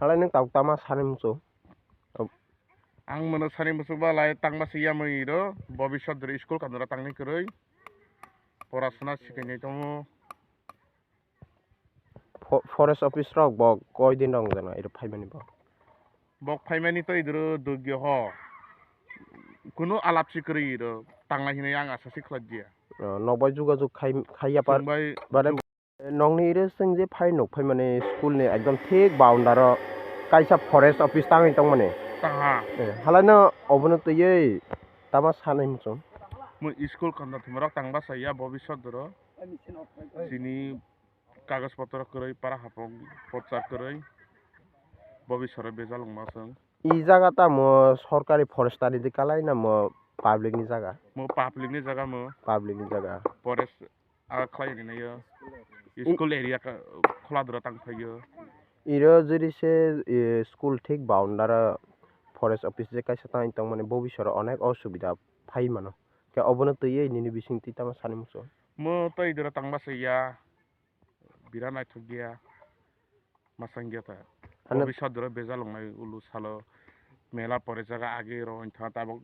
Halai nang tau tama sani muso. Ang mana sani muso balai tangma siya mo iro bobishot dari school kadara tangni keroi porasuna sikenai tomo Forest office rok bok koi din rong jana iro phaimani bok. bok phaimani to idro dugyo ho kuno alapsi keroi iro tangna hinai ang asasi khlajia Nokbai juga khaiya par bare nongni iro sing je phai nok phai mane school ni ekdom thik boundary kaisa forest office tangai tong mane. Taha. Halai no obono tuye tama sani muso. Mo school kanda thimarok tangba saya bobishot doro sini kaগজ পত্র keroi para hapong pochar keroi bobishore bejalong masang I jaga ta mo sorkari forestry di kalai na mo public ni jaga. mo public ni jaga mo Public ni jaga. forest khlai ni nayo school area ka khola doro tang phayo Iro jodi se school thik boundary forest office je kaisa tangai tong mane bobishore onek osubida phai mano. Ke obono tuye nini bising ti tama sani muso. mo to idoro tangba saya biranai thugia masangya ta bobishot doro bejalong nai ulu salo mela pore jaga age ro intha tabok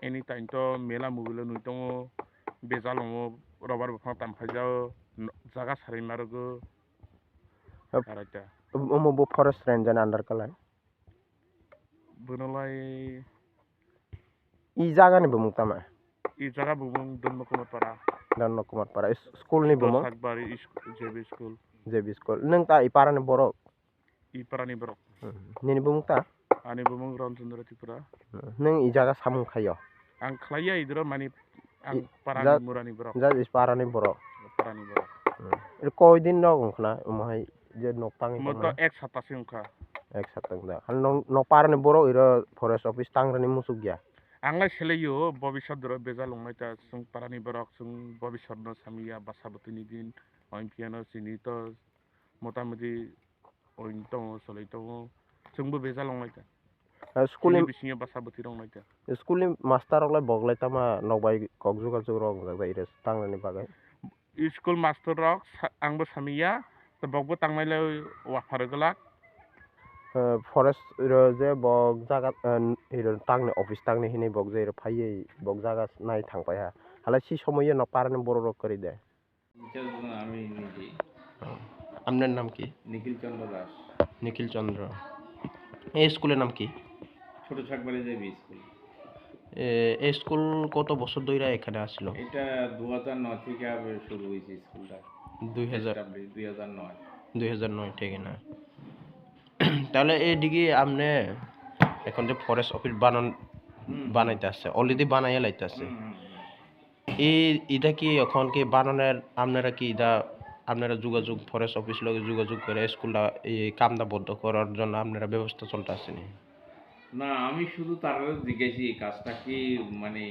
anytime to mela mobile nui tongo bejalongo robar bafang tam phajao jaga sarin marogo araita Omo bo forest ranger under kalai. bunolai I jaga ni bumung tama. I jaga bumung donmo kumar para Dan no kumar para school ni bumung. sakbari JB school JB school. Nang ta ipara ni borok. I parani borok Nini bumung ta. ani bumung Ramchandra Tripura Nang i jaga samung khayo. ang khlaya idro mani ang parani murani borok Ja is para ni borok. parani borok Koi din no khna umhai je nok tangi mo to ek sata singkha ek satang da. Hal no para ni borok iro forest office tangrani musuk ya. Anglai selayo bobishot doro bejalong naita sung parani borok sung bobishot no samiya basabotini din oimpiano sini to motamoti ointong solaitong sungbo bejalong naita School ni bisinga basaboti rong naita school ni master oglai boglai tama nokbai kokjuga jurong da ire tangrani bagai. school master rok angbo samiya to bogbo tangnai wafargelak Forest iro je bog jaga iro tangne office tangne hini bog je iro phaiye bog jaga nai thangpai ha. Hala si somoye no parani borok kori de. আমি নিজে আপনার নাম কি? নিখিল চন্দ্র দাস নিখিল চন্দ্র। এই স্কুলের নাম কি? ছোট ছাকবাড়ি যাবি স্কুল এই স্কুল কত বছর ধরে এখানে আসলো? এটা 2009 থেকে শুরু হয়েছে স্কুলটা 2009 থেকে না। তাহলে এইদিকে আপনি এখন যে ফরেস্ট অফিস বানাইতে আছে অলরেডি বানাইয়া লাইতে আছে এটা কি এখন কি বানানোর আপনারা কি এটা আপনারা যোগাযোগ ফরেস্ট অফিস লগে যোগাযোগ করে স্কুলটা এই কামটা বন্ধ করার জন্য আপনারা ব্যবস্থা চলতে আসেনি? না আমি শুধু তারা জিজ্ঞাসি কাজটা কি মানে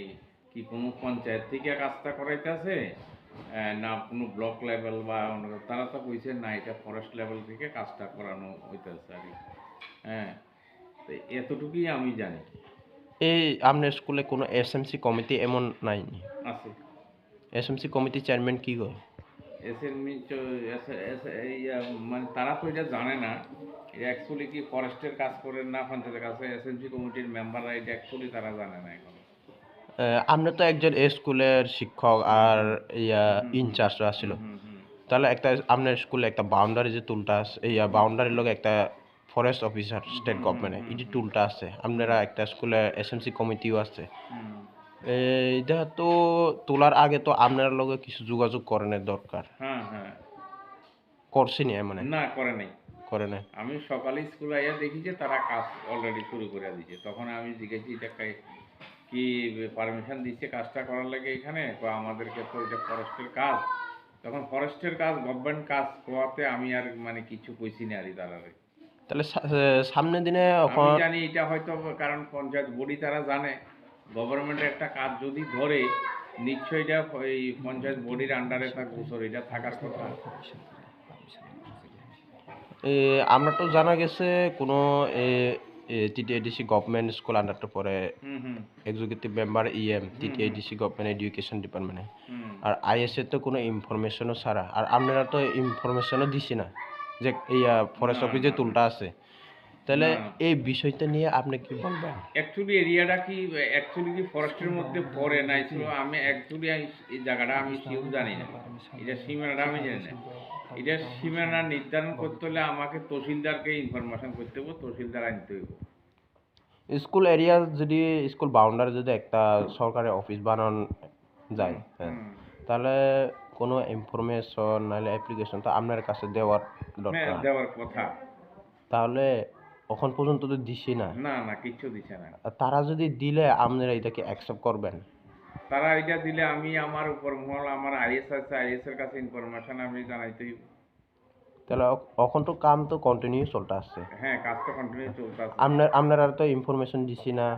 কি কোনো পঞ্চায়েত থেকে কাজটা করাইতেছে না কোনো ব্লক লেভেল বা তারা তো কইছে না এটা ফরেস্ট লেভেল থেকে কাজটা করানো হইতেছে আর কি হ্যাঁ তো এতটুকুই আমি জানি। এই আপনার স্কুলে কোনো এসএমসি কমিটি এমন নাই? আছে এসএমসি কমিটি চেয়ারম্যান কি গো? মানে তারা তো এটা জানে না এটা অ্যাকচুয়ালি কি ফরেস্টের কাজ করেন না পঞ্চায়েতের কাছে এসএমসি কমিটির মেম্বাররা এটা অ্যাকচুয়ালি তারা জানে না এখন। আপনি তো একজন স্কুলের শিক্ষক আর ইনচার্জ আছিল তাহলে একটা আপনার স্কুলে একটা বাউন্ডারি যে টুলটা আছে বাউন্ডারির লগে একটা ফরেস্ট অফিসার স্টেট গভর্নমেন্ট এই যে টুলটা আছে আপনারা একটা স্কুলে এসএমসি কমিটিও আছে এটা তো তোলার আগে তো আপনার লগে কিছু যোগাযোগ করানোর দরকার। করছেনি মানে? না করে নাই করে নাই। আমি সকালে স্কুলে আইয়া দেখি যে তারা কাজ অলরেডি শুরু করে দিয়েছে তখন আমি জিজ্ঞেসি এটা কি পারমিশন দিচ্ছে কাজটা করার লাগে এখানে আমাদেরকে তো এটা ফরেস্টের কাজ তখন ফরেস্টের কাজ গভর্নমেন্ট কাজ হওয়াতে আমি আর মানে কিছু কইছি না আর তারা তাহলে সামনের দিনে আমি জানি এটা হয়তো কারণ পঞ্চায়েত বডি তারা জানে গভর্নমেন্টের একটা কাজ যদি ধরে নিশ্চয়ই এটা এই পঞ্চায়েত বডির আন্ডারে থাকবে এটা থাকার কথা। আমরা তো জানা গেছে কোনো টিটিআইডিসি গভর্নমেন্ট স্কুল আন্ডারটা পরে এক্সিকিউটিভ মেম্বার টিটিআইডিসি গভর্নমেন্ট এডুকেশন ডিপার্টমেন্টে আর আইএসএ তো কোনো ইনফরমেশনও ছাড়া আর আপনারা তো ইনফরমেশনও দিছি না যে এই ফরেস্ট অফিসে টুলটা আছে তাহলে না। এই বিষয়টা নিয়ে আপনি কি বলবেন? অ্যাকচুয়ালি এরিয়াটা কি ফরেস্টের মধ্যে পড়ে নাই, তো আমি অ্যাকচুয়ালি এই জায়গাটা আমি শিওর জানি না, এটা সীমানাটা আমি জানি না। এটা সীমানা নির্ধারণ করতে হলে আমাকে তহসিলদারকে ইনফরমেশন করতে হবে, তহসিলদার আনতে হইব। স্কুল এরিয়া যদি স্কুল বাউন্ডারি যদি একটা সরকারি অফিস বানানো যায়, হ্যাঁ, হুম। তাহলে কোনো ইনফরমেশন নাহলে অ্যাপ্লিকেশন তো আপনার কাছে দেওয়ার হ্যাঁ, দরকার। দেওয়ার কথা। তাহলে এখন পর্যন্ত তো দিছি না। না না, কিচ্ছু দিছে না। আর তারা যদি দিলে আপনারা এটাকে অ্যাকসেপ্ট করবেন? তারা এটা দিলে আমি আমার উপর মহল, আমার আইএস আছে, আইএস এর কাছে ইনফরমেশন আমি জানাইতে হইব। তাহলে এখন তো কাম তো কন্টিনিউ চলতে আসছে। হ্যাঁ, কাজ তো কন্টিনিউ চলতেছে। আপনারা তো ইনফরমেশন দিছি না।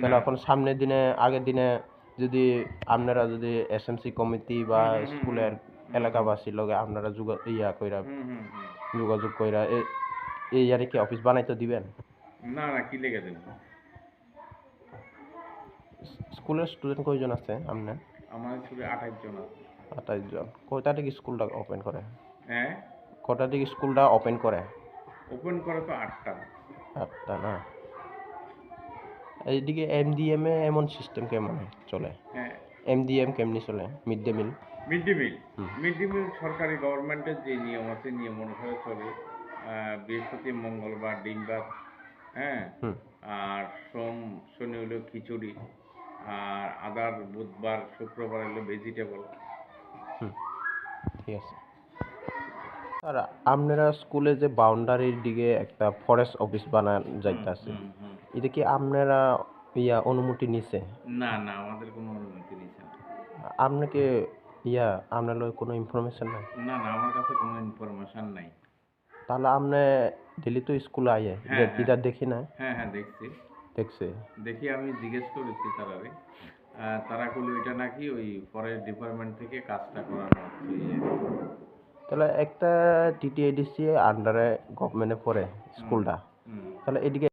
তাহলে না। এখন সামনের দিনে আগের দিনে যদি আপনারা যদি এসএমসি কমিটি বা স্কুলের এলাকাবাসীর লগে আপনারা যোগাযোগ কইরা এই আর কি অফিস বানাইতে দিবেন? না না, কি লেগে দেব? স্কুলের স্টুডেন্ট কয়জন আছে আপনার? আমার স্কুলে 28 জন আছে। 28 জন। কয়টা থেকে স্কুলটা ওপেন করে? হ্যাঁ, কয়টা থেকে স্কুলটা ওপেন করে? ওপেন করে তো 8টা। 8টা না? এইদিকে এমডিএম এ এমন সিস্টেম কেমন চলে? হ্যাঁ, এমডিএম কেমনি চলে? Mid day meal? Mid day meal. Mid day meal সরকারি গভর্নমেন্টের যে নিয়ম আছে, নিয়ম অনুসারে চলে। বৃহস্পতি, মঙ্গলবার ডিম ভাত, হ্যাঁ, হুম। আর শনি হলো খিচুড়ি, আর আদার বুধবার শুক্রবার হলো ভেজিটেবল। ঠিক আছে। স্যার, আপনারা স্কুলে যে বাউন্ডারির দিকে একটা ফরেস্ট অফিস বানান যাইতাছে, এটা কি আপনারা অনুমতি নিছে? না না, আমাদের কোনো অনুমতি নিচ্ছে না। আপনাকে আপনার লগে কোনো ইনফরমেশন নাই? না না, আমার কাছে কোনো ইনফরমেশন নাই। তাহলে আপনি ডেলি তো স্কুলে আইয়ে হ্যাঁ, এটা দেখি না? হ্যাঁ হ্যাঁ, দেখছি। দেখছে? দেখি আমি জিজ্ঞেস করেছি তারারে। তারা বললো এটা নাকি ওই ফরেস্ট ডিপার্টমেন্ট থেকে কাজটা করানো হচ্ছে ইয়ে। তাহলে একটা টিটিআইডিসি আন্ডারে গভর্নমেন্টে পড়ে স্কুলটা, হুম। তাহলে এদিকে